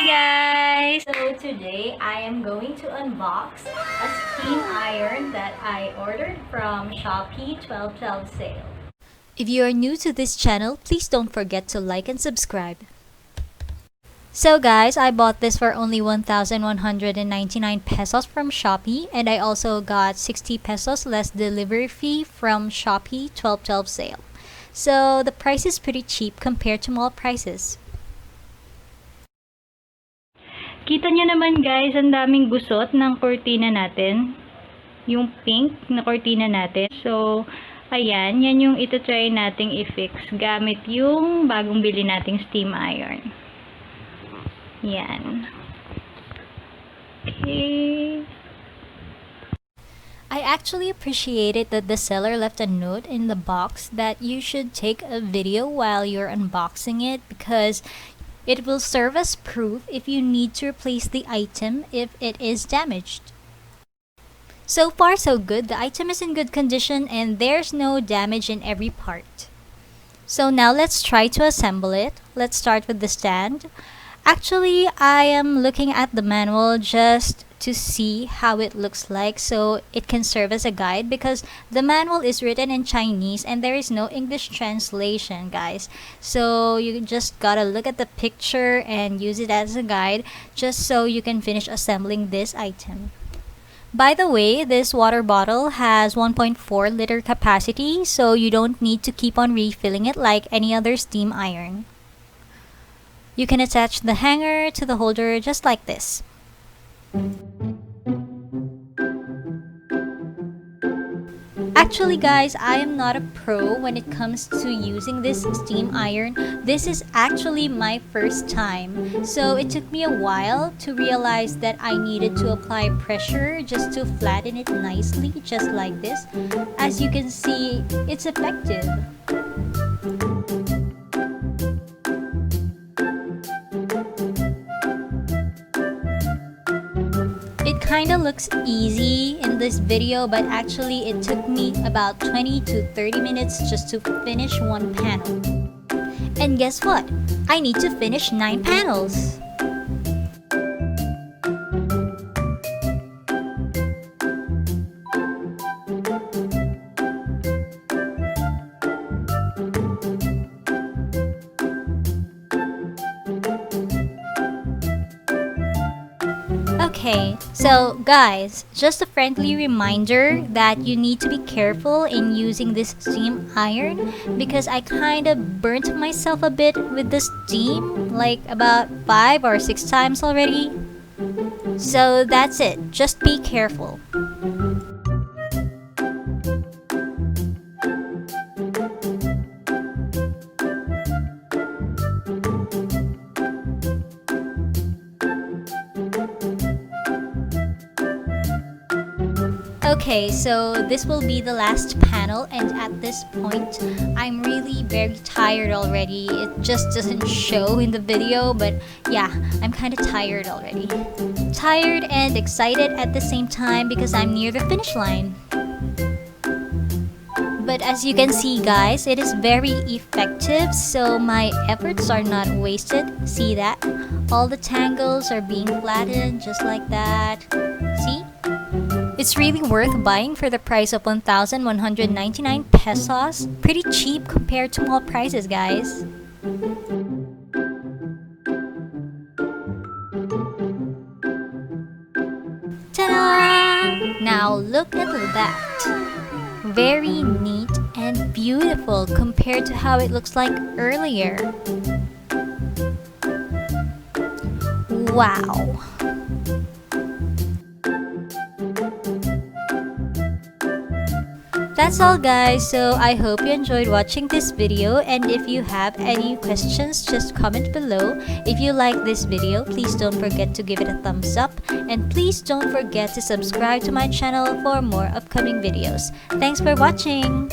guys! So today I am going to unbox a steam iron that I ordered from Shopee 12/12 sale. If you are new to this channel, please don't forget to like and subscribe. So guys, I bought this for only 1,199 pesos from Shopee, and I also got 60 pesos less delivery fee from Shopee 12/12 sale. So the price is pretty cheap compared to mall prices. Kita nyo naman guys, ang daming gusot ng kurtina natin. Yung pink na kurtina natin. So, ayan, yan yung ito-try nating i-fix gamit yung bagong bili nating steam iron. Yan. Okay. I actually appreciated that the seller left a note in the box that you should take a video while you're unboxing it because it will serve as proof if you need to replace the item if it is damaged. So far so good, the item is in good condition and there's no damage in every part. So now let's try to assemble it. Let's start with the stand. Actually, I am looking at the manual just to see how it looks like so it can serve as a guide because the manual is written in Chinese and there is no English translation, guys. So you just gotta look at the picture and use it as a guide just so you can finish assembling this item. By the way, this water bottle has 1.4 liter capacity, so you don't need to keep on refilling it like any other steam iron. You can attach the hanger to the holder just like this. Actually guys, I am not a pro when it comes to using this steam iron. This is actually my first time. So it took me a while to realize that I needed to apply pressure just to flatten it nicely, just like this. As you can see, it's effective. It kinda looks easy in this video, but actually it took me about 20 to 30 minutes just to finish one panel. And guess what? I need to finish 9 panels. Okay, so guys, just a friendly reminder that you need to be careful in using this steam iron because I kind of burnt myself a bit with the steam, like about 5 or 6 times already. So that's it, just be careful. Okay, so this will be the last panel, and at this point I'm really very tired already. It just doesn't show in the video, but yeah, I'm kind of tired already. Tired and excited at the same time because I'm near the finish line. But as you can see guys, it is very effective, so my efforts are not wasted. See that? All the tangles are being flattened just like that. See? It's really worth buying for the price of 1,199 pesos. Pretty cheap compared to mall prices, guys. Ta-da! Now look at that. Very neat and beautiful compared to how it looks like earlier. Wow. That's all guys, so I hope you enjoyed watching this video, and if you have any questions, just comment below. If you like this video, please don't forget to give it a thumbs up, and please don't forget to subscribe to my channel for more upcoming videos. Thanks for watching!